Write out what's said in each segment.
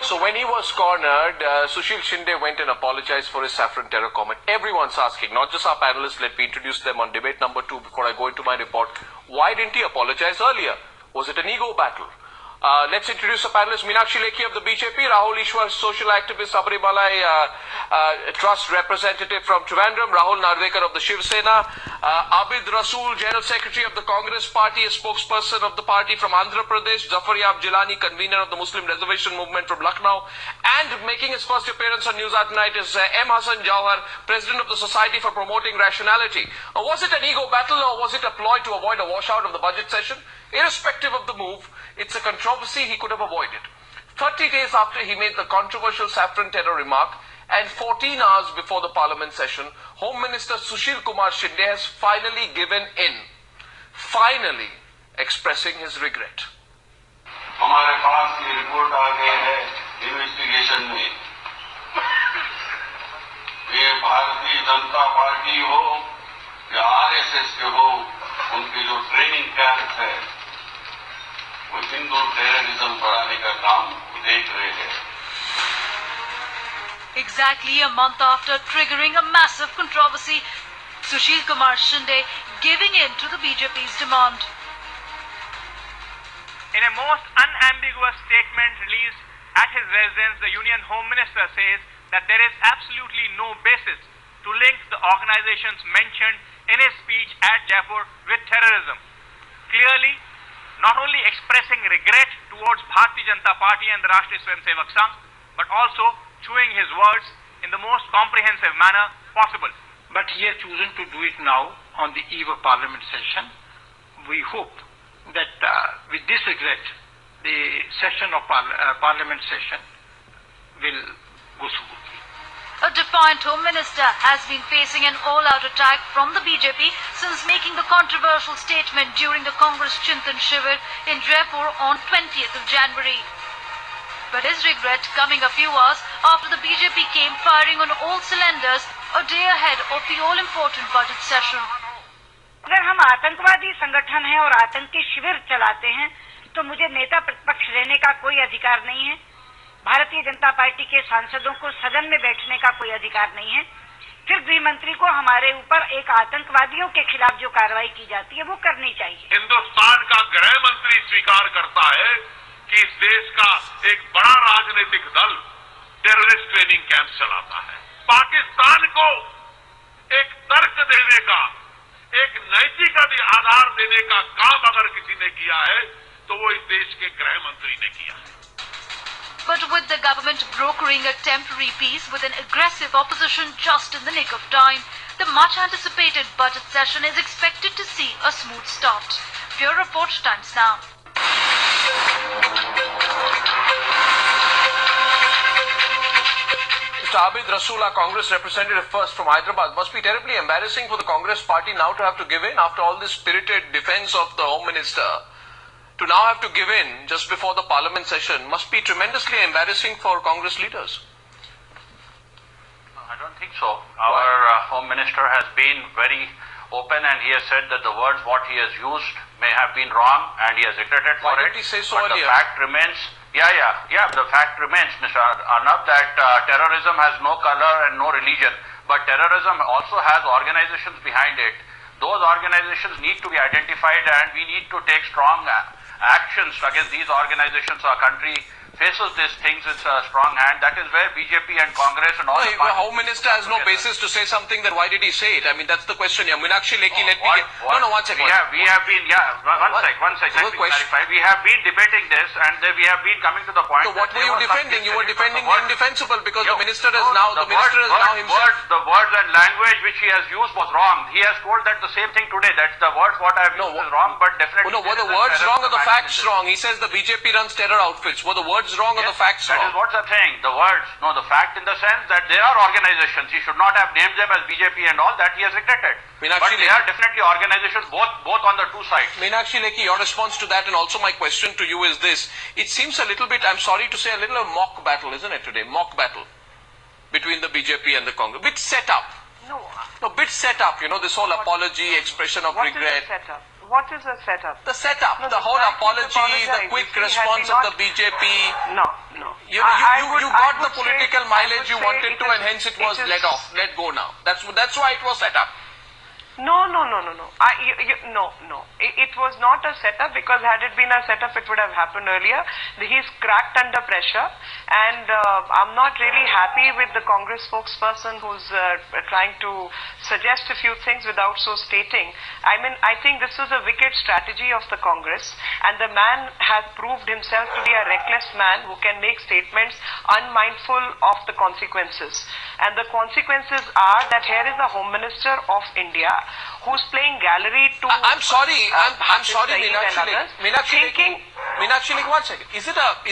So when he was cornered, Sushil Shinde went and apologized for his Saffron terror comment. Everyone's asking, not just our panelists, let me introduce them on debate number 2 before I go into my report. Why didn't he apologize earlier? Was it an ego battle? Let's introduce the panelists. Meenakshi Lekhi of the BJP, Rahul Ishwar, social activist, Sabarimalai Trust representative from Trivandrum, Rahul Nardekar of the Shiv Sena, Abid Rasool, General Secretary of the Congress Party, a spokesperson of the party from Andhra Pradesh, Zafaryab Jilani, convener of the Muslim Reservation Movement from Lucknow, and making his first appearance on News at Night is M. Hassan Jauhar, President of the Society for Promoting Rationality. Was it an ego battle or was it a ploy to avoid a washout of the budget session? Irrespective of the move, it's a controversy he could have avoided. 30 days after he made the controversial Saffron terror remark and 14 hours before the parliament session, Home Minister Sushil Kumar Shinde has finally given in, finally expressing his regret. हमारे पास ये report आ गई है investigation में ये Bharatiya Janata party हो या RSS के हो उनकी जो ट्रेनिंग कैंप है वो हिंदू टेररिज्म बढ़ाने का काम देख रहे हैं. Exactly a month after triggering a massive controversy, Sushil Kumar Shinde giving in to the BJP's demand. In a most unambiguous statement released at his residence, the Union Home Minister says that there is absolutely no basis to link the organizations mentioned in his speech at Jaipur with terrorism. Clearly, not only expressing regret towards Bharatiya Janata Party and the Rashtriya Swayamsevak Sangh, but also chewing his words in the most comprehensive manner possible. But he has chosen to do it now on the eve of Parliament session. We hope that with this regret, the session of Parliament session will go smoothly. A defiant Home Minister has been facing an all-out attack from the BJP since making the controversial statement during the CONgress Chintan Shivir in Jaipur on 20th of January. But his regret coming a few hours after the BJP came firing on all cylinders a day ahead of the all-important budget session. अगर हम आतंकवादी संगठन हैं और आतंकी शिविर चलाते हैं तो मुझे नेता प्रतिपक्ष रहने का कोई अधिकार नहीं है. भारतीय जनता पार्टी के सांसदों को सदन में बैठने का कोई अधिकार नहीं है. फिर गृह मंत्री को हमारे ऊपर एक आतंकवादियों के खिलाफ जो कार्रवाई की जाती है वो करनी चाहिए. हिंदुस्तान का गृह मंत्री स्वीकार करता है कि इस देश का एक बड़ा राजनीतिक दल टेररिस्ट ट्रेनिंग कैंप चलाता है. पाकिस्तान को एक तर्क देने का, एक नैतिक आधार देने का काम अगर किसी ने किया है तो वो इस देश के गृह मंत्री ने किया है. But with the government brokering a temporary peace with an aggressive opposition just in the nick of time, the much anticipated budget session is expected to see a smooth start. Bureau Report, Times Now. Mr. Abid Rasool, our Congress representative first from Hyderabad, must be terribly embarrassing for the Congress party now to have to give in after all this spirited defense of the Home Minister. To now have to give in just before the Parliament session must be tremendously embarrassing for Congress leaders. I don't think so. Our Home Minister has been very open and he has said that the words what he has used may have been wrong and he has regretted for it. Why didn't he say so but earlier? The fact remains, the fact remains, Mr. Arnab, that terrorism has no color and no religion. But terrorism also has organizations behind it. Those organizations need to be identified and we need to take strong actions against these organizations. Our country faces these things with a strong hand. That is where BJP and Congress and all the Home Minister has no basis to say something, then why did he say it? I mean, that's the question here. Meenakshi Lekhi, let me get... No, one second. We have been, one sec, let me clarify. We have been debating this and we have been coming to the point... So what were you defending? You were defending the indefensible because the Minister is now himself... The words and language which he has used was wrong. He has told that the same thing today, that the words what I have used is wrong, but definitely... No, were the words wrong or the facts wrong? He says the BJP runs terror outfits. Were the words wrong or the facts wrong? That is what the thing. The words, no, the fact in the sense that there are organizations. He should not have named them as BJP and all that he has regretted. But they are definitely organizations both on the two sides. Meenakshi Lekhi, your response to that and also my question to you is this. It seems a little bit, I'm sorry to say, a little a mock battle, isn't it today? Mock battle between the BJP and the Congress. Bit set up. No, bit set up, you know, this whole apology, expression of regret. What is a setup? What is a setup? The setup, the whole apology, the quick response of the BJP. No. You got the political mileage you wanted to, and hence it was let go now. That's why it was set up. No. It was not a setup, because had it been a setup, it would have happened earlier. He's cracked under pressure, and I'm not really happy with the Congress spokesperson who's trying to suggest a few things without so stating. I mean, I think this is a wicked strategy of the Congress, and the man has proved himself to be a reckless man who can make statements unmindful of the consequences. And the consequences are that here is a Home Minister of India who's playing gallery to... I'm sorry, Meenakshi Lekhi, 1 second. Is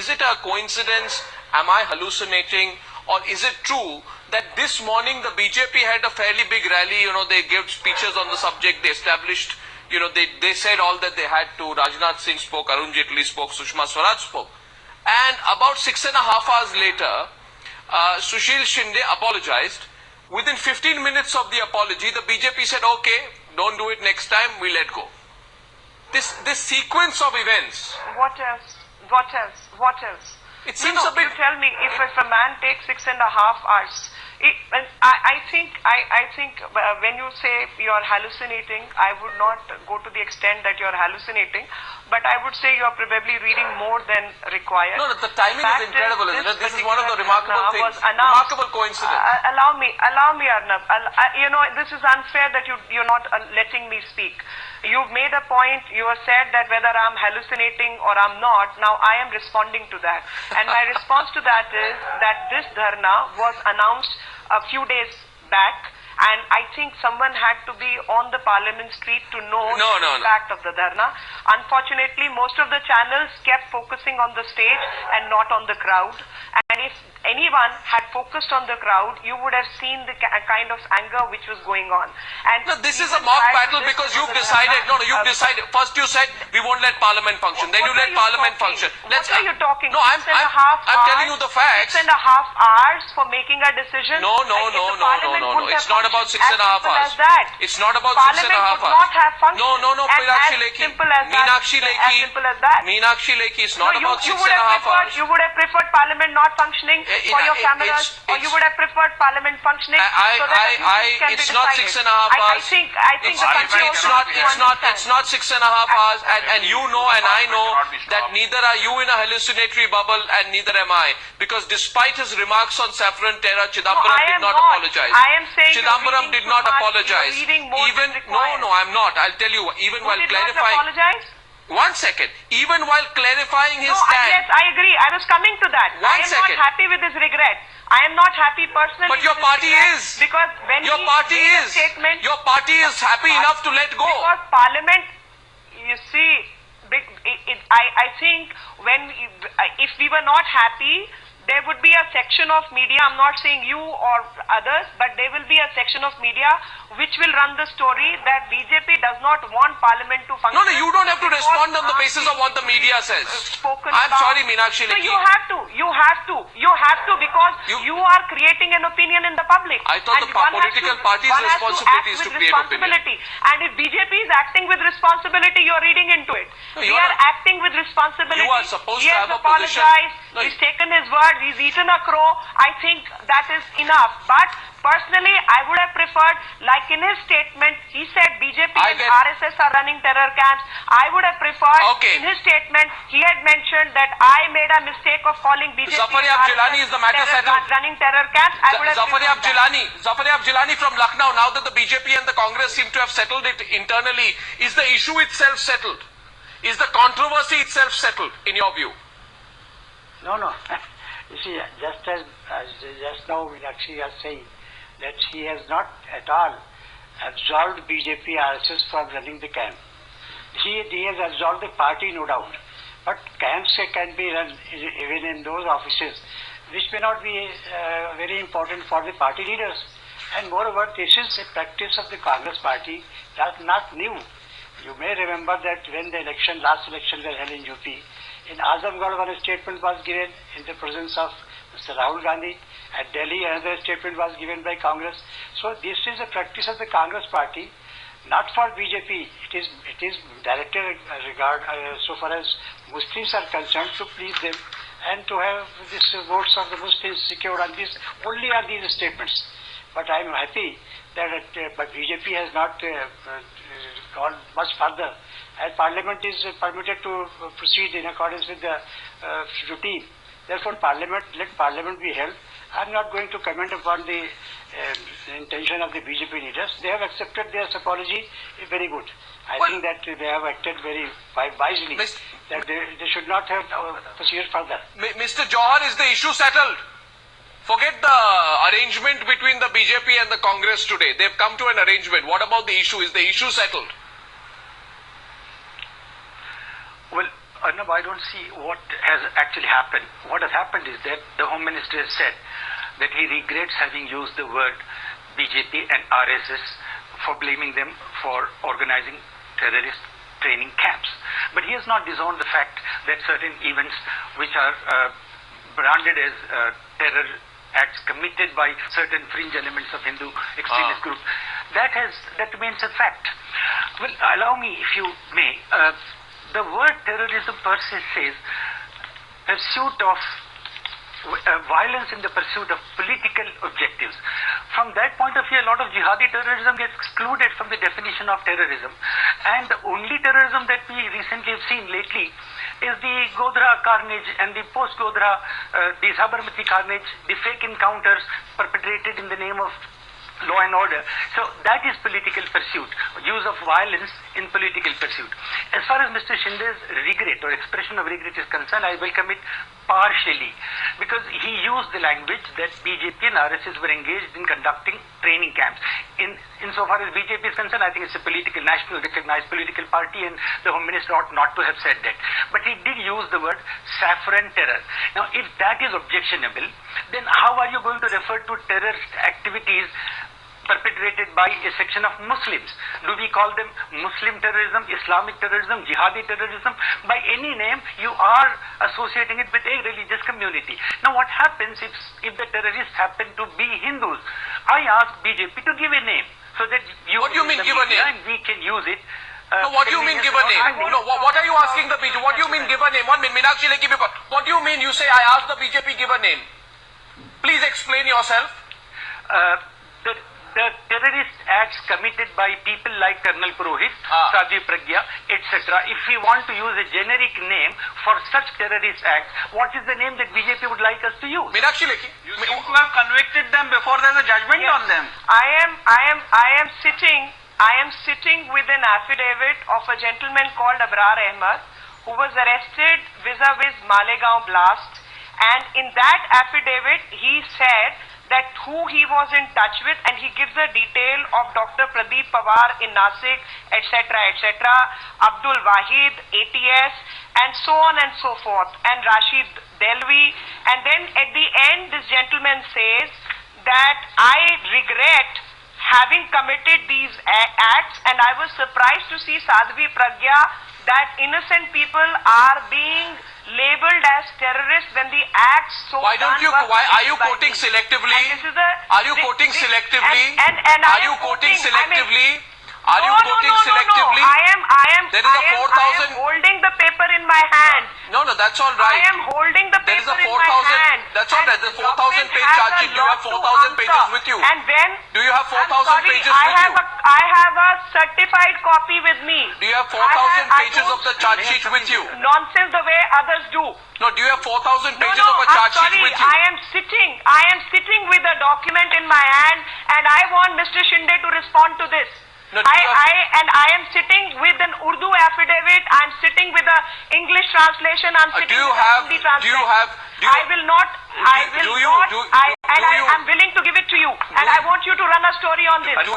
it a coincidence? Am I hallucinating? Or is it true that this morning the BJP had a fairly big rally? They gave speeches on the subject. They established, they said all that they had to. Rajnath Singh spoke, Arun Jaitley spoke, Sushma Swaraj spoke. And about 6.5 hours later, Sushil Shinde apologized. Within 15 minutes of the apology, the BJP said, okay, don't do it next time, we let go. This sequence of events. What else? It seems a bit... You tell me, if a man takes 6.5 hours, I think when you say you're hallucinating, I would not go to the extent that you're hallucinating, but I would say you're probably reading more than required. No, the timing is incredible, isn't it? This is one of the remarkable things. Remarkable coincidence. Allow me, Arnab. This is unfair that you're not letting me speak. You've made a point. You have said that whether I'm hallucinating or I'm not. Now I am responding to that, and my response to that is that this dharna was announced a few days back, and I think someone had to be on the Parliament street to know the impact of the dharna. Unfortunately, most of the channels kept focusing on the stage and not on the crowd. And if anyone had focused on the crowd, you would have seen the kind of anger which was going on. And no, this is a mock battle because you've decided. You've decided. First you said we won't let Parliament function. Then you let Parliament function. What are you talking? No, I'm telling you the facts. 6.5 hours for making a decision. No. It's not about 6.5 hours. It's not about 6.5 hours. Not have functioned. No, Meenakshi Lekhi, it's not about 6.5 hours. You would have preferred Parliament not functioning for your cameras, or you would have preferred Parliament functioning so that it's not 6.5 hours. I think the country it's not 6.5 hours, and you know and I know that neither are you in a hallucinatory bubble and neither am I, because despite his remarks on Saffron terror, Chidambaram did not apologize. I am saying Chidambaram did not apologize. I'm not. I'll tell you, even while clarifying. One second. Even while clarifying his stand. Yes, I agree. I was coming to that. I am not happy with his regret. I am not happy personally. But your party is. Because when your party is. Your party is happy enough to let go. Because Parliament, you see, I think if we were not happy, there would be a section of media, I'm not saying you or others, but there will be a section of media which will run the story that BJP does not want Parliament to function. No, you don't have to respond on the basis of what the media says. I'm sorry, Meenakshi Lekhi. No, you have to because you are creating an opinion in the public. I thought the political party's responsibility is to create opinion. And if BJP is acting with responsibility, you're reading into it. We are acting with responsibility. You are supposed to have a position. He's taken his word. He's eaten a crow. I think that is enough. But personally, I would have preferred, like in his statement, he said BJP and RSS are running terror camps. I would have preferred, in his statement, he had mentioned that I made a mistake of calling BJP Zafar Jilani is the matter settled. Running terror camps. Zafar Jilani from Lucknow, now that the BJP and the Congress seem to have settled it internally, is the issue itself settled? Is the controversy itself settled, in your view? No. You see, just now Meenakshi was saying that he has not at all absolved BJP RSS from running the camp. He has absolved the party, no doubt. But camps can be run even in those offices which may not be very important for the party leaders. And moreover, this is a practice of the Congress party, that's not new. You may remember that when the last election was held in UP, in Azamgarh, one statement was given in the presence of Mr. Rahul Gandhi. At Delhi, another statement was given by Congress. So this is a practice of the Congress party, not for BJP. It is directed so far as Muslims are concerned, to please them and to have these votes of the Muslims secured on this, only on these statements. But I am happy that BJP has not gone much further, and Parliament is permitted to proceed in accordance with the routine. Therefore, let Parliament be held. I am not going to comment upon the intention of the BJP leaders. They have accepted their apology, very good. I think that they have acted very wisely, that they should not have proceeded further. Mr. Jauhar, is the issue settled? Forget the arrangement between the BJP and the Congress today. They've come to an arrangement. What about the issue? Is the issue settled? Well, Arnab, I don't see what has actually happened. What has happened is that the Home Minister has said that he regrets having used the word BJP and RSS for blaming them for organizing terrorist training camps. But he has not disowned the fact that certain events which are branded as terror acts committed by certain fringe elements of Hindu extremist groups, that remains a fact. Well, allow me, if you may, the word terrorism per se says pursuit of violence in the pursuit of political objectives. From that point of view, a lot of jihadi terrorism gets excluded from the definition of terrorism. And the only terrorism that we recently have seen lately is the Godhra carnage and the post-Godhra, the Sabarmati carnage, the fake encounters perpetrated in the name of law and order. So that is political pursuit, use of violence in political pursuit. As far as Mr. Shinde's regret or expression of regret is concerned, I welcome it partially, because he used the language that BJP and RSS were engaged in conducting training camps. Insofar as BJP is concerned, I think it's a political, national recognized political party, and the Home Minister ought not to have said that. But he did use the word saffron terror. Now, if that is objectionable, then how are you going to refer to terrorist activities perpetrated by a section of Muslims? Do we call them Muslim terrorism, Islamic terrorism, jihadi terrorism? By any name, you are associating it with a religious community. Now, what happens if the terrorists happen to be Hindus? I ask BJP to give a name so that you. What do you mean give a name? And we can use it. No, what do you mean give a name? No, what are you asking the BJP? What do you mean give a name? 1 minute, Meenakshi Lekhi. What do you mean? You say I asked the BJP give a name. Please explain yourself. The terrorist acts committed by people like Colonel Purohit, Sadhvi Pragya, etc. If we want to use a generic name for such terrorist acts, what is the name that BJP would like us to use? Meenakshi Lekhi, you seem to have convicted them before there's a judgment on them. I am sitting with an affidavit of a gentleman called Abrar Ahmed, who was arrested vis-a-vis Malegaon blast, and in that affidavit he said that who he was in touch with, and he gives a detail of Dr. Pradeep Pawar in Nasik, etc., Abdul Wahid, ATS, and so on and so forth, and Rashid Delvi. And then at the end, this gentleman says that I regret having committed these acts, and I was surprised to see Sadhvi Pragya that innocent people are being labeled as terrorists when the acts so why are you quoting selectively? Are you quoting selectively? Are you quoting selectively? Are you quoting selectively? I am holding the paper in my hand. No, that's all right. I am holding the paper in my hand. That's all right. There's 4,000 page charge sheet. Do you have 4,000 pages with you? And then do you have 4,000 pages with you? I have a certified copy with me. Do you have 4,000 pages of the charge sheet with you? Nonsense the way others do. No, do you have 4,000 pages of a charge sheet with you? I am sitting with a document in my hand, and I want Mr. Shinde to respond to this. No, I am sitting with an Urdu affidavit. I am sitting with an English translation. I am sitting with a Hindi translation. I'm willing to give it to you, and I want you to run a story on this. If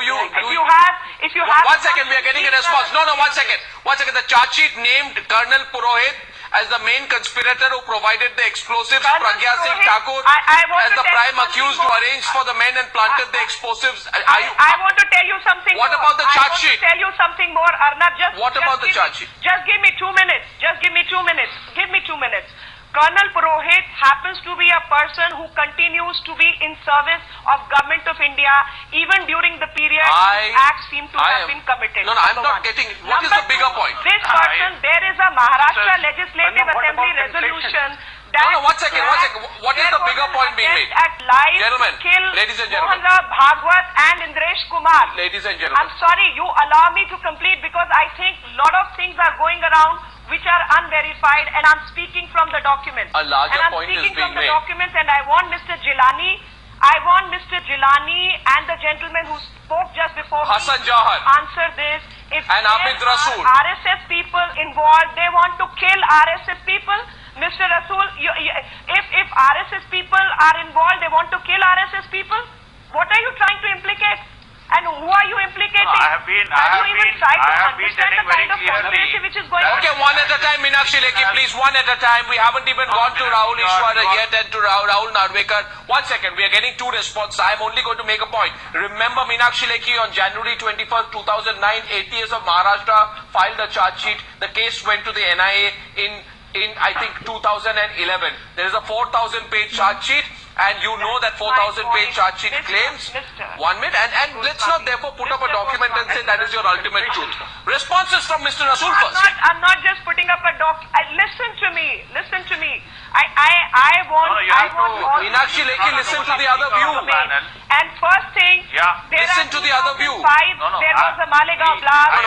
you have. 1 second, we are getting a response. No, 1 second. 1 second. The charge sheet named Colonel Purohit as the main conspirator who provided the explosives, Pragya Singh Thakur as the prime accused who arranged for the men and planted the explosives. I want to tell you something more. What about the charge sheet? I want to tell you something more, Arnab. What about the charge sheet? Just give me 2 minutes. Give me 2 minutes. Colonel Purohit happens to be a person who continues to be in service of Government of India even during the period acts seem to have been committed. No, I'm not getting. What is the bigger point? This person, there is a Maharashtra Legislative Assembly resolution No, one second. What is the bigger point being made? At live Gentlemen, to kill ladies and gentlemen. Mohan Bhagwat and Indresh Kumar. Ladies and gentlemen. I'm sorry, you allow me to complete because I think a lot of things are going around which are unverified, and I'm speaking from the documents. A larger point is speaking being from the made. documents, and I want Mr. Gilani and the gentleman who spoke just before Hassan me Jahan. answer this. If And there Abid Rasool. are RSS people involved, they want to kill RSS people. Mr. Rasool, if RSS people are involved, they want to kill RSS people. What are you trying to implicate? And who are you implicating? No, I have been telling very clearly. Which is going on? Okay, one at a time, Meenakshi Lekhi, please, one at a time. We haven't even gone to Rahul Ishwara yet and to Rahul Narvekar. 1 second, we are getting two responses. I am only going to make a point. Remember, Meenakshi Lekhi, on January 21st, 2009, ATS of Maharashtra filed a charge sheet. The case went to the NIA in I think 2011. There is a 4,000-page charge sheet. And you know that 4,000-page charge sheet claims. 1 minute. And let's not therefore put up a document and say that is your ultimate truth. Responses from Mr. Rasool first. I'm not just putting up a listen to me. I want Meenakshi Lekhi, listen to the other view. And first thing, listen to the other view. There was a Malegaon blast.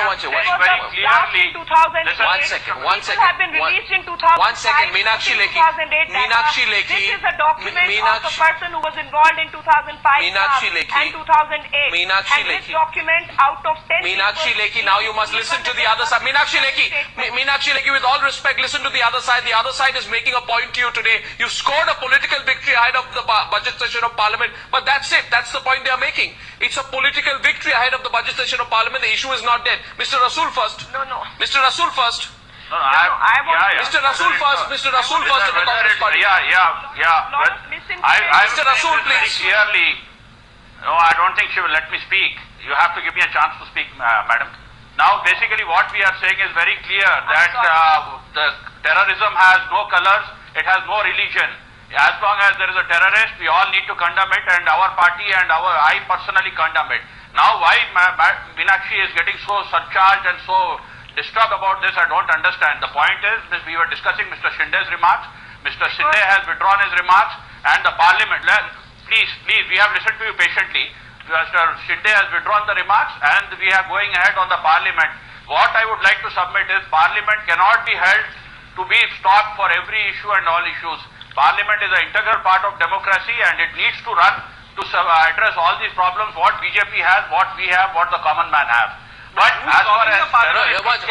One second. Have been released in 2005. 1 second, Meenakshi Lekhi. This is a document of a person who was involved in 2005 and 2008. And this document out of 10 Meenakshi Lekhi, now you must listen to the other side. Meenakshi Lekhi, with all respect, listen to the other side. The other side is making a point to you today. You scored a political victory ahead of the budget session of Parliament, but that's it. That's the point they are making. It's a political victory ahead of the budget session of Parliament. The issue is not dead. Mr. Rasool first. Mr. Rasool first. Mr. Rasool first. Mr. Rasool first of the Congress Party. Mr. Rasool, please. Clearly, no, I don't think she will let me speak. You have to give me a chance to speak, madam. Now, basically, what we are saying is very clear that the terrorism has no colors, it has no religion. As long as there is a terrorist, we all need to condemn it, and our party and I personally condemn it. Now, why Meenakshi is getting so surcharged and so disturbed about this, I don't understand. The point is, we were discussing Mr. Shinde's remarks. Mr. Shinde has withdrawn his remarks, and the Parliament, please, we have listened to you patiently. Mr. Shinde has withdrawn the remarks, and we are going ahead on the Parliament. What I would like to submit is, Parliament cannot be held to be stopped for every issue and all issues. Parliament is an integral part of democracy, and it needs to run to address all these problems, what BJP has, what we have, what the common man have. But as far as Mr.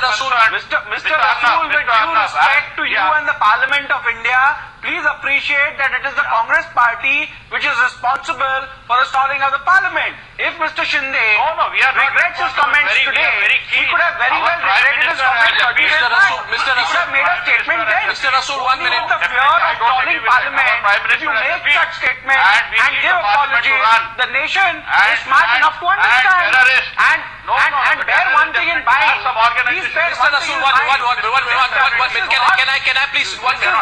Rasool, with due respect to you and the Parliament of India, please appreciate that it is the Congress Party which is responsible for the stalling of the Parliament. If Mr. Shinde regrets his comments today, he could have very well regretted his comments 30 days back. He could have made a statement then. Mr. Rasool, 1 minute. The fear of stalling Parliament, if you make such statements and give apologies, the nation is smart enough to understand and bear one thing in mind. Please bear one thing in mind. Can I please, 1 minute,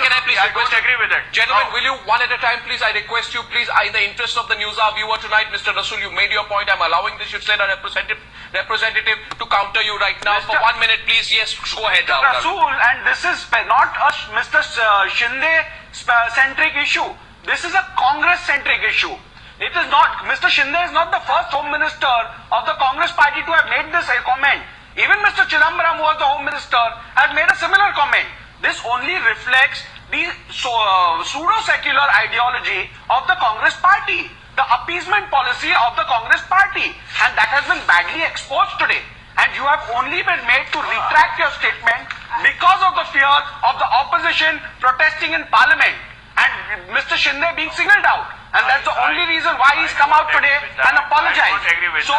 can I please request, agree with it. Gentlemen, will you one at a time, please? I request you, please, in the interest of the news hour viewer tonight, Mr. Rasool, you made your point. I'm allowing this. You've said a representative to counter you right now. For 1 minute, please. Yes, go ahead. Mr. Rasool, and this is not a Mr. Shinde-centric issue. This is a Congress-centric issue. It is not. Mr. Shinde is not the first Home Minister of the Congress Party to have made this comment. Even Mr. Chidambaram, who was the Home Minister, has made a similar comment. This only reflects the pseudo-secular ideology of the Congress Party, the appeasement policy of the Congress Party, and that has been badly exposed today. And you have only been made to retract your statement because of the fear of the opposition protesting in Parliament and Mr. Shinde being singled out. And that's the only reason why he's come out today and apologized. So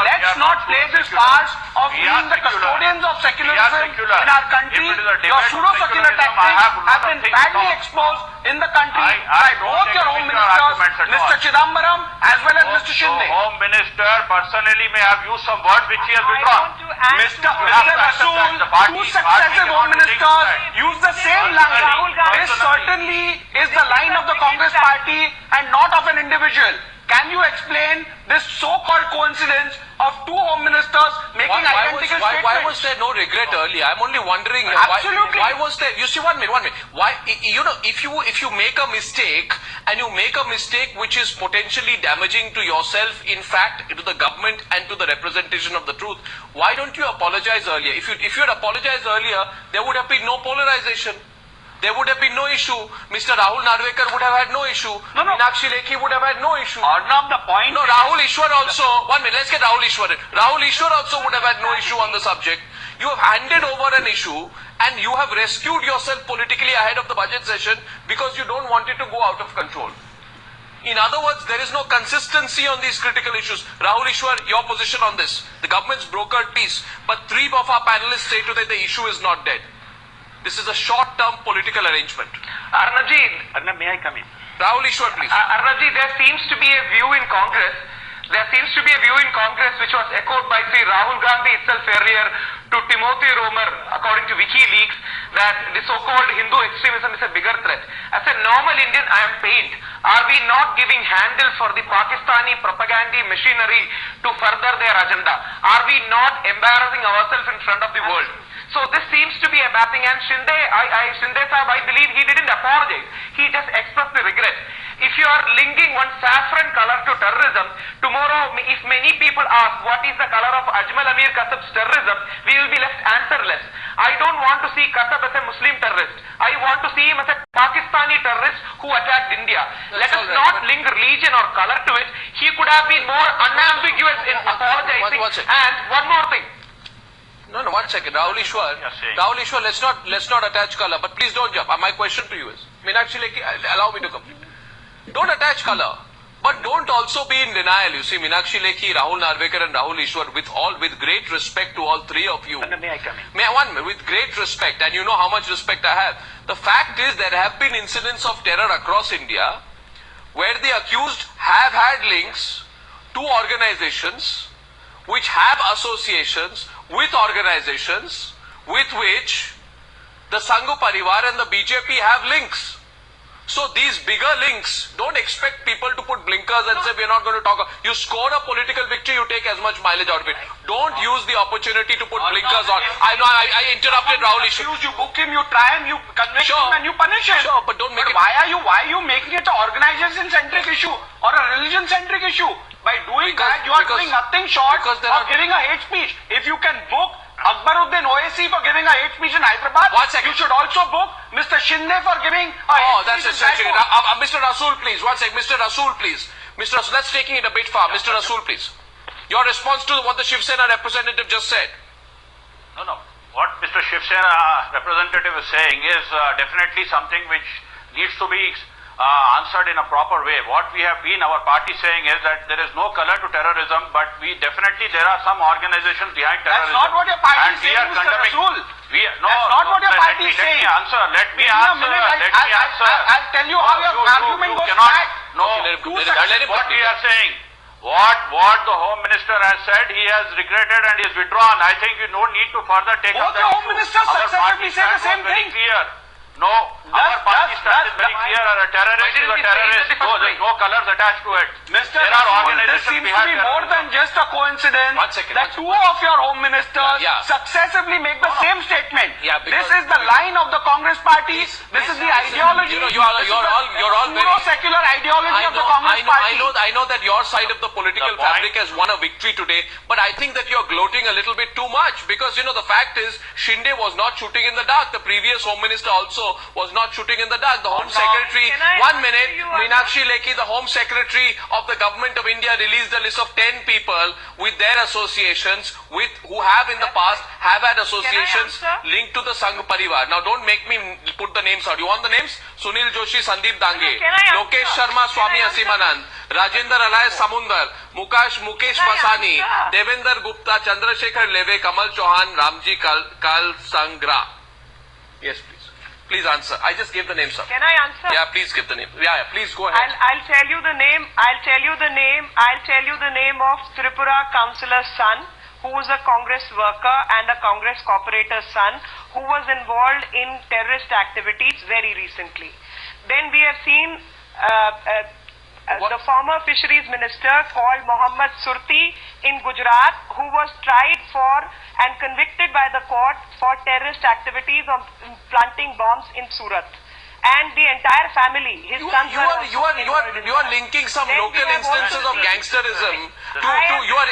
let's not play this farce of being the custodians of secularism in our country. Your pseudo-secular tactics have been badly exposed in the country by both your Home Ministers, Mr. Chidambaram as well as Mr. Shinde. Home Minister personally may have used some words which he has withdrawn. Mr. Rasool, two successive Home Ministers use the same language. This certainly is the line of the Congress Party and not of an individual. Can you explain this so-called coincidence of two Home Ministers making identical statements. Why was there no regret earlier? I'm only wondering. Absolutely. Why was there? You see, one minute. Why? You know, if you make a mistake and you make a mistake which is potentially damaging to yourself, in fact, to the government and to the representation of the truth, why don't you apologize earlier? If you had apologized earlier, there would have been no polarization. There would have been no issue. Mr. Rahul Narvekar would have had no issue. Meenakshi Lekhi would have had no issue. Arnab, the point. No, Rahul Ishwar also. 1 minute, let's get Rahul Ishwar in. Rahul Ishwar also would have had no issue on the subject. You have handed over an issue and you have rescued yourself politically ahead of the budget session because you don't want it to go out of control. In other words, there is no consistency on these critical issues. Rahul Ishwar, your position on this. The government's brokered peace, but 3 of our panelists say today the issue is not dead. This is a short-term political arrangement. Arnab, may I come in? Rahul Ishwar, please. Arnabji, there seems to be a view in Congress. There seems to be a view in Congress which was echoed by Sri Rahul Gandhi itself earlier to Timothy Romer, according to WikiLeaks, that the so-called Hindu extremism is a bigger threat. As a normal Indian, I am pained. Are we not giving handle for the Pakistani propaganda machinery to further their agenda? Are we not embarrassing ourselves in front of the world? So this seems to be a mapping, and Shinde Sahab, I believe he didn't apologize. He just expressed the regret. If you are linking one saffron color to terrorism, tomorrow if many people ask what is the color of Ajmal Amir Kasab's terrorism, we will be left answerless. I don't want to see Kasab as a Muslim terrorist. I want to see him as a Pakistani terrorist who attacked India. Let us not link religion or color to it. He could have been more unambiguous in apologizing. And one more thing. No, 1 second. Rahul Ishwar, let's not attach color, but please don't jump. My question to you is, Meenakshi Lekhi, allow me to complete. Don't attach color, but don't also be in denial. You see, Meenakshi Lekhi, Rahul Narvekar and Rahul Ishwar, with great respect to all 3 of you. May I come in? With great respect, and you know how much respect I have. The fact is there have been incidents of terror across India where the accused have had links to organizations which have associations with organizations with which the Sangh Parivar and the BJP have links. So these bigger links, don't expect people to put blinkers and say we're not going to talk. You scored a political victory, you take as much mileage out of it. Don't use the opportunity to put blinkers on. I know I interrupted Rahul Ishwar. You book him, you try him, you convict him and you punish him. Sure, but don't make it. Why are you making it an organization-centric issue or a religion-centric issue? By doing that, you are doing nothing short of giving a hate speech. If you can book Akbaruddin OAC for giving a hate speech in Hyderabad, you should also book Mr. Shinde for giving a hate speech in Jaipur. Mr. Rasool, please. 1 second. Mr. Rasool, please. Mr. Rasool, that's taking it a bit far. Mr. Rasool, please. Your response to what the Shiv Sena representative just said. No. What Mr. Shiv Sena representative is saying is definitely something which needs to be answered in a proper way. What we have been, our party saying is that there is no color to terrorism, but there are some organizations behind terrorism. That's not what your party is saying, Mr. Rasool. That's not what your party is saying. Let me answer. I'll tell you how your argument goes back. What we are saying, what the Home Minister has said, he has regretted and he has withdrawn. I think we don't need to further take up that issue. Both the Home Ministers successively say the same thing. No, our party stand is very clear. A terrorist is a terrorist. No, there is no colors attached to it. Mr. There are Rasool, organizations this seems to behind be more than just a coincidence that 2 of your Home Ministers successively make the same statement. This is the line of the Congress party. This is the ideology. You're all very secular ideology of the Congress party. I know that your side of the political fabric has won a victory today, but I think that you're gloating a little bit too much because the fact is Shinde was not shooting in the dark. The previous Home Minister also was not shooting in the dark. The Home Secretary, 1 minute, Meenakshi Lekhi, the Home Secretary of the Government of India released a list of 10 people with their associations who have in the past have had associations linked to the Sangh Parivar. Now don't make me put the names out. You want the names? Sunil Joshi, Sandeep Dange, Lokesh Sharma, Swami Asimanand, Rajendra Alay Samundar, Mukesh Basani, Devender Gupta, Chandrasekhar Leve, Kamal Chauhan, Ramji Kal Sangra. Yes, please. Please answer. I just gave the name, sir. Can I answer? Yeah, please give the name. Yeah, please go ahead. I'll tell you the name. I'll tell you the name of Tripura councillor's son, who was a Congress worker and a Congress corporator's son, who was involved in terrorist activities very recently. Then we have seen the former fisheries minister called Mohammad Surti in Gujarat, who was tried for and convicted by the court for terrorist activities of planting bombs in Surat. And the entire family, his sons you are linking some local instances of gangsterism to you are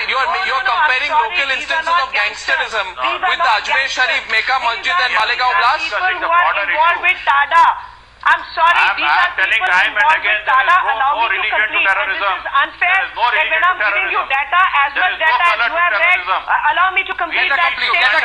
comparing local instances of gangsterism with the Ajmer Sharif Mecca Masjid and Malegaon blast. People who are involved with TADA. I'm sorry, these are people involved with TADA. Allow me to complete. And this is unfair that when I'm giving you data, as much data as you have read, allow me to complete that statement.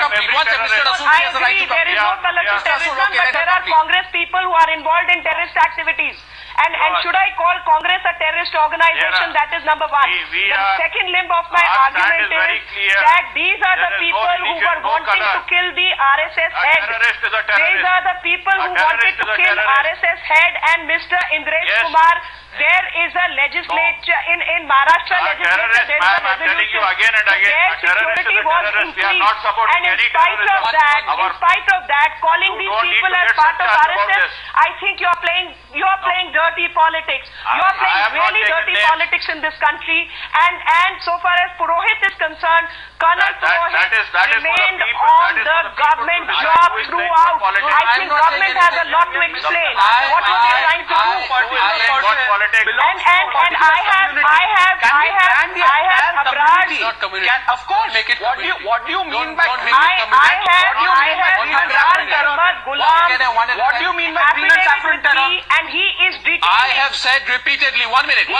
I agree, there is no color to terrorism, but there are Congress people who are involved in terrorist activities. And should I call Congress a terrorist organization? That is number one. The second limb of my argument is that these are the people who were wanting to kill the RSS head. These are the people who wanted to kill RSS head and Mr. Indresh Kumar. There is a legislature in Maharashtra legislature. There is a resolution. Their security was increased, and in spite of that, calling these people as part of RSS, I think you are playing dirty politics. You are playing really dirty politics in this country. And so far as Purohit is concerned, Colonel Purohit remained on the government job throughout. I think government has a lot to explain. What were they trying to do? And I have Abrar. Of course. What do you mean by What do you mean by green and saffron terror? And he is detaining. I have said repeatedly. One minute.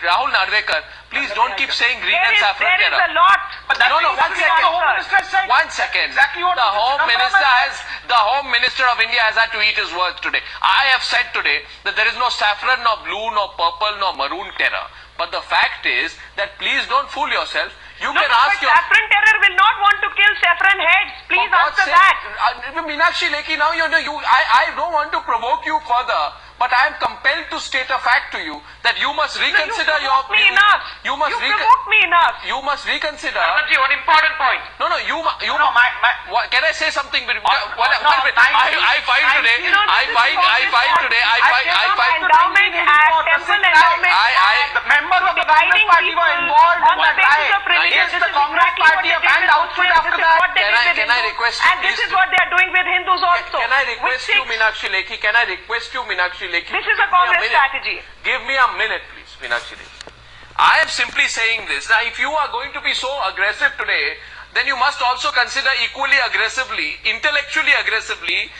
Rahul Narvekar, please don't keep saying green and saffron terror. There is a lot. No, 1 second. Exactly what the Home Minister of India has had to eat his words today. I have said today that there is no saffron, nor blue, nor purple, nor maroon terror. But the fact is that please don't fool yourself. You can ask your... Saffron terror will not want to kill saffron heads. Please answer that. Meenakshi Lekhi, now I don't want to provoke you further, but I am compelled to state a fact to you that you must reconsider You provoked me enough. You must reconsider. One important point. Can I say something? I find today. Endowment Act, Temple Endowment Act. The members of the Congress party were involved on the diet. Yes, the Congress party have banned outfit after that. Can I request you, and this is what they are doing with Hindus also. Can I request you, Meenakshi Lekhi? This is a Congress strategy. Give me a minute, please, Meenakshi Lekhi. I am simply saying this. Now, if you are going to be so aggressive today, then you must also consider equally aggressively, intellectually aggressively,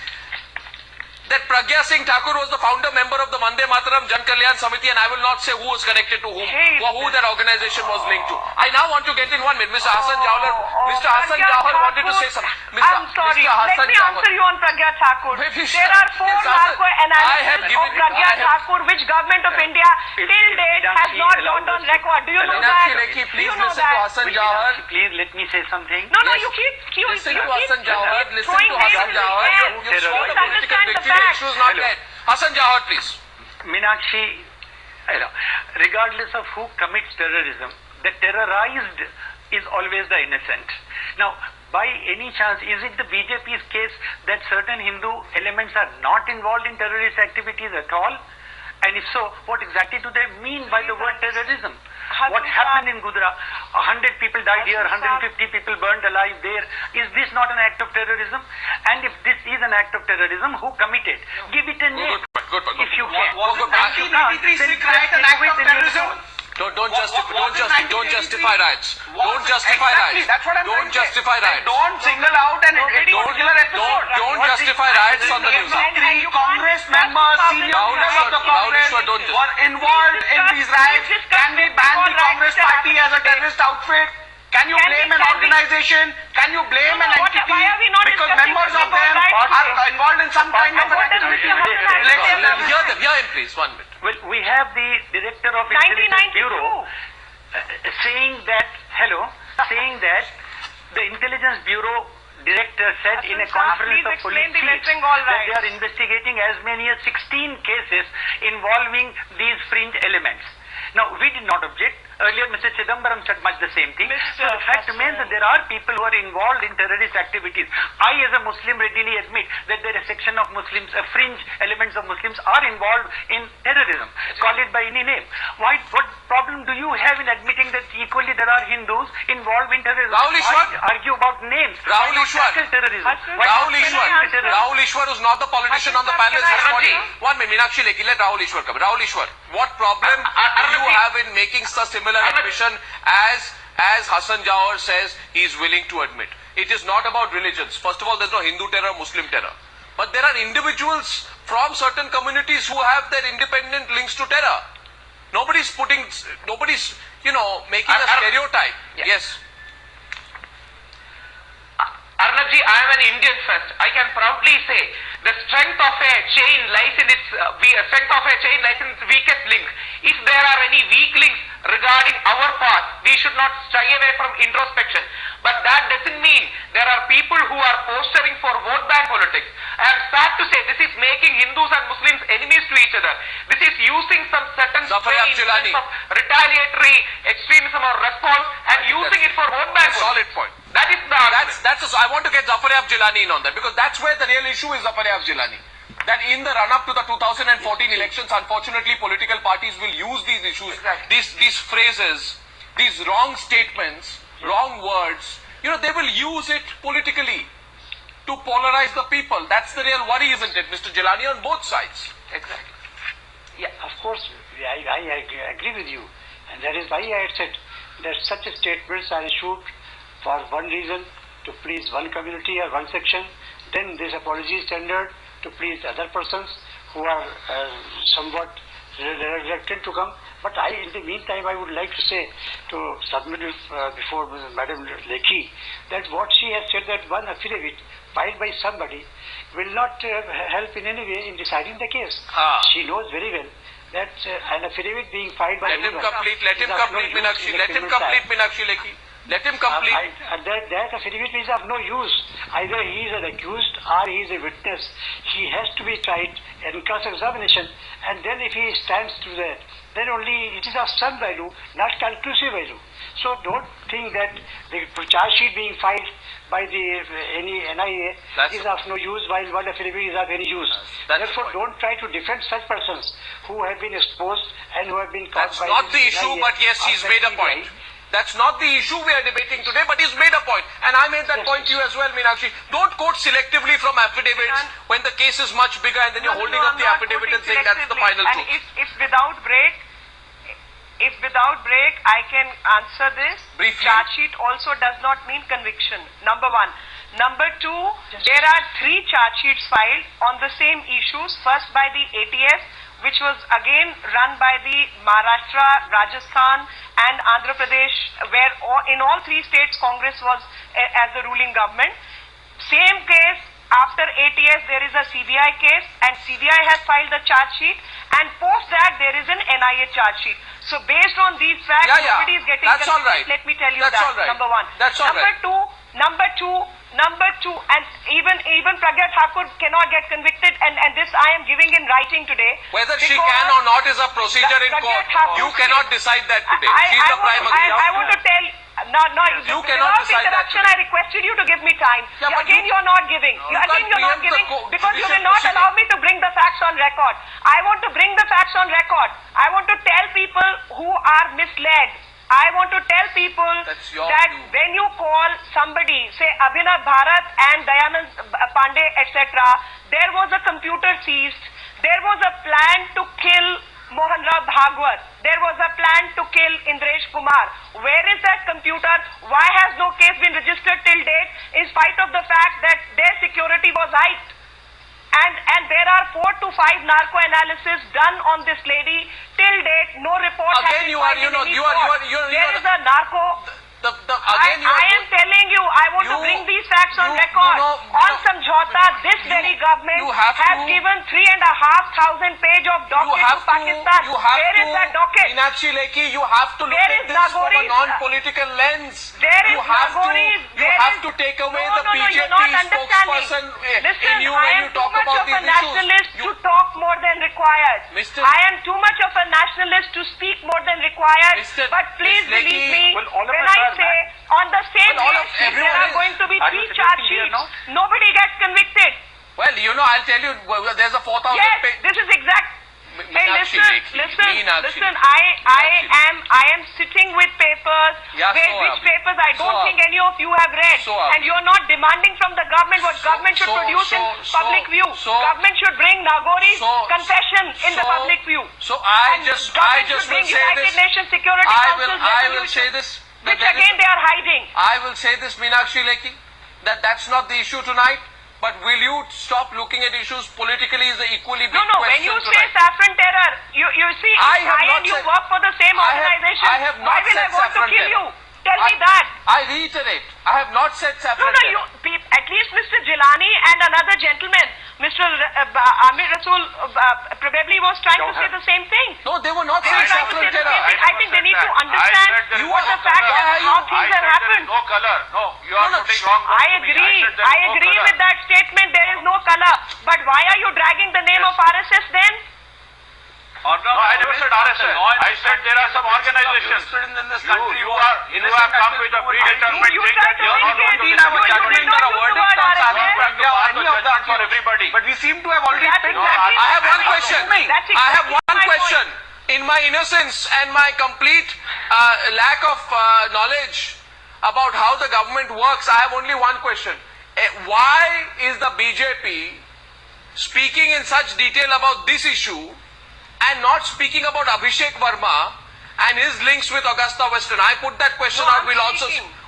that Pragya Singh Thakur was the founder member of the Vande Mataram Jan Kalyan Samiti, and I will not say who was connected to whom, or who that organization was linked to. I now want to get in 1 minute. Mr. Hassan Jawhar wanted to say something. I'm sorry. Let me answer you on Pragya Thakur. There are 4 narco analyses of Pragya Thakur, which government of India till date has not got on record. Do you know that? Lekhi, please listen to Hassan Jawhar. Please let me say something. No, you keep listen to Hassan Jawhar. Listen to Hassan Jawhar. You show the political victory. The issue is not dead. Hassan Jawhar, please. Meenakshi, regardless of who commits terrorism, the terrorized is always the innocent. Now, by any chance, is it the BJP's case that certain Hindu elements are not involved in terrorist activities at all? And if so, what exactly do they mean by the word terrorism? What happened in Gujarat? 100 people died here, 150 people burned alive there. Is this not an act of terrorism? And if this is an act of terrorism, who committed? Give it a name. Good. If you can. Was the 1983 Sikh riot an act of terrorism? Don't justify riots. Don't justify riots. That's what I'm Don't justify riots. Don't single out an particular episode. Don't justify riots on the news. 3 Congress members, senior leaders of the Congress were involved in these riots. Can we ban the Congress party as a terrorist outfit? Can you blame an organization? Can you blame an entity because members of them are involved in some kind of an activity? Hear him, please. 1 minute. Well, we have the director of Intelligence Bureau saying that the Intelligence Bureau director said in a conference of police chiefs that they are investigating as many as 16 cases involving these fringe elements. Now, we did not object. Earlier, Mr. Chidambaram said much the same thing. So the fact remains that there are people who are involved in terrorist activities. I, as a Muslim, readily admit that there is a section of Muslims, fringe elements of Muslims are involved in terrorism. Call it by any name. What problem do you have in admitting that equally there are Hindus involved in terrorism? Why argue about names? Rahul Ishwar. Rahul Ishwar is not the politician on the panel. One minute, Meenakshi Lekhi, let Rahul Ishwar come. Rahul Ishwar, what problem do you have in making such similar admission as Hassan Jawar says he is willing to admit? It is not about religions. First of all, there is no Hindu terror, Muslim terror. But there are individuals from certain communities who have their independent links to terror. Nobody's making a stereotype. Yes. Arnabji, I am an Indian first. I can proudly say the strength of a chain lies in its weakest link. If there are any weak links regarding our path, we should not shy away from introspection. But that doesn't mean there are people who are posturing for vote bank politics. I am sad to say this is making Hindus and Muslims enemies to each other. This is using some certain of retaliatory extremism or response and using it for vote bank. Solid point. That is the I want to get Zafar-e-Ab Jilani in on that, because that's where the real issue is. Zafar-e-Ab Jilani, that in the run-up to the 2014 elections, unfortunately, political parties will use these issues, these phrases, these wrong statements, wrong words. They will use it politically to polarize the people. That's the real worry, isn't it, Mr. Jilani, on both sides? Exactly. Yeah, of course, I agree with you, and that is why I had said that such statements are issued for one reason, to please one community or one section. Then this apology is tendered to please other persons who are somewhat reluctant to come. But in the meantime, I would like to say to submit before Madam Lekhi that what she has said, that one affidavit filed by somebody will not help in any way in deciding the case. She knows very well that an affidavit being filed by Let him complete, Meenakshi. Let him complete, Meenakshi Lekhi. Let him complete. That affidavit is of no use. Either he is an accused or he is a witness. He has to be tried in cross-examination, and then if he stands to that, then only it is of some value, not conclusive value. So don't think that the charge sheet being filed by any NIA is of no use, while one affidavit is of any use. Therefore, don't try to defend such persons who have been exposed and who have been caught by That's not the issue, but yes, he's made a point. That's not the issue we are debating today, but he's made a point. And I made that point to you as well, Meenakshi. Don't quote selectively from affidavits when the case is much bigger and then you're holding up the affidavit and saying that's the final truth. If without break, I can answer this. Briefly. Charge sheet also does not mean conviction. Number one. Number two, there are 3 charge sheets filed on the same issues. First by the ATS, which was again run by the Maharashtra, Rajasthan and Andhra Pradesh, where in all 3 states Congress was as the ruling government. Same case, after ATS there is a CBI case, and CBI has filed the charge sheet, and post that there is an NIA charge sheet. So based on these facts, nobody is getting convicted. Right. Let me tell you that's that. Right. Number one. Number two, and even Pragya Thakur cannot get convicted, and this I am giving in writing today. Whether she can or not is a procedure in court. You cannot decide that today. She's the prime minister. I want to tell, you cannot decide that today. I requested you to give me time. Again, you're not giving. Because you will not allow me to bring the facts on record. I want to bring the facts on record. I want to tell people who are misled. I want to tell people that when you call somebody, say Abhinav Bharat and Dayanand Pandey, etc., there was a computer seized. There was a plan to kill Mohan Rao Bhagwat. There was a plan to kill Indresh Kumar. Where is that computer? Why has no case been registered till date, in spite of the fact that their security was hiked? And there are 4 to 5 narco analysis done on this lady. Till date, no report has been filed in any court. There is a narco. I am telling you, I want to bring these facts on record. On Samjhauta, this very government has given 3,500 pages of docket to Pakistan. Where is that docket? Meenakshi Lekhi, you have to look at this from a non-political lens. You have to take away the BJP spokesperson in you when you talk about these issues. To talk more than required. required. Mr. I am too much of a nationalist to speak more than required. But please Ms. Lekhi, believe me well, when I say on the same Well, all day of there everyone are is- going to be Are 3 you charge suggesting here sheets. now? Nobody gets convicted. Well, I'll tell you, there's a 4,000 Yes, page. this is exact. Hey, Meenakshi Lekhi. listen. Meenakshi. I am sitting with papers, Yeah, so which are we. papers I So don't are think any of you have read. So are And you're not demanding from the government what government should produce in public view. Government should bring Nagori's confession in the public view. So I And just government will should bring say United this. Nations Security I Council's will say resolution, this. which again they are hiding. I will say this, Meenakshi Lekhi, that's not the issue tonight. But will you stop looking at issues politically is the equally big No, when question you say tonight. saffron terror, you see, I have I not and you said- work for the same I have- organization. I have Why not will I said want to saffron kill terror. you? Tell me that. I reiterate, I have not said saffron No, terror. at least Mr. Jilani and another gentleman, Mr. Amir Rasool, probably was trying to say the same thing. No, they were not They were saying trying to saffron say the terror. same thing. I think they need to understand there what is the no fact color. is, how things have happened. No color. No, you are putting wrong. I agree. I agree with that statement. There is no color. But why are you dragging the name of RSS then? No, I never said RSS. I said there are some organizations. in this You country have come with a predetermined You thing try that to you are not make going it- to have a you judgment did or not a use the verdict word on RSS. Sadhvi Pragya or any of the for accused. everybody. But we seem to have already That's picked exactly I have my one point. question. That's I have exactly one my question. point. In my innocence and my complete lack of knowledge about how the government works, I have only one question. Why is the BJP speaking in such detail about this issue and not speaking about Abhishek Verma and his links with Augusta Western? I put that question No, out. I'm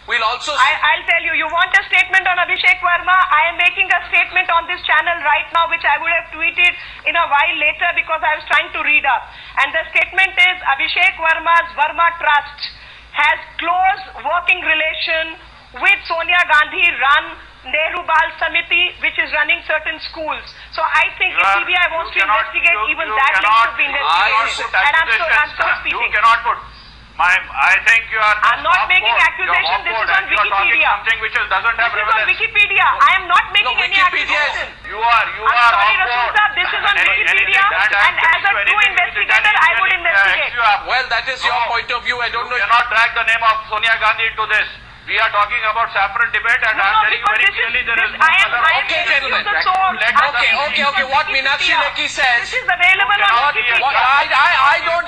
We'll also I'll tell you, you want a statement on Abhishek Verma? I am making a statement on this channel right now, which I would have tweeted in a while later because I was trying to read up. And the statement is, Abhishek Verma's Verma Trust has close working relation with Sonia Gandhi run Nehru Bal Samiti, which is running certain schools. So I think if CBI wants to investigate, even that link should be investigated. And I'm so speaking. You cannot put. I think you are. I'm not making accusation. This is on Wikipedia. Something which doesn't have This is on relevance. Wikipedia. I am not making any Wikipedia accusation. You are. I'm sorry, Rasool Sahab, this is on Wikipedia, and as a true investigator, I would investigate. well, that is your point of view. I don't know. You cannot drag the name of Sonia Gandhi into this. We are talking about saffron debate, and I'm telling you very clearly there is no color. Okay, gentlemen. Okay. What Meenakshi Lekhi says. This is available on Wikipedia.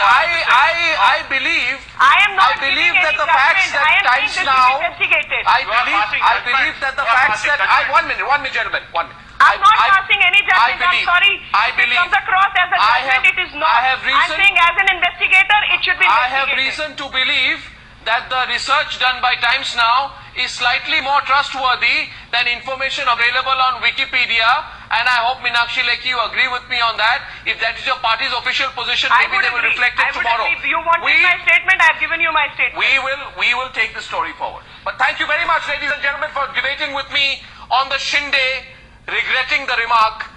I believe. I am not I believe giving that any the facts judgment. that I am saying Times this Now. should be investigated. I believe that the facts that. One minute, gentlemen. 1 minute. I'm not passing any judgment. I'm sorry. I If believe. it comes across as a judgment, it is not. I have reason. I'm saying as an investigator, it should be I have investigated. reason to believe that the research done by Times Now is slightly more trustworthy than information available on Wikipedia, and I hope Meenakshi Lekhi, you agree with me on that. If that is your party's official position, maybe they will reflect it tomorrow. You wanted my statement, I have given you my statement. We will take the story forward. But thank you very much, ladies and gentlemen, for debating with me on the Shinde, regretting the remark,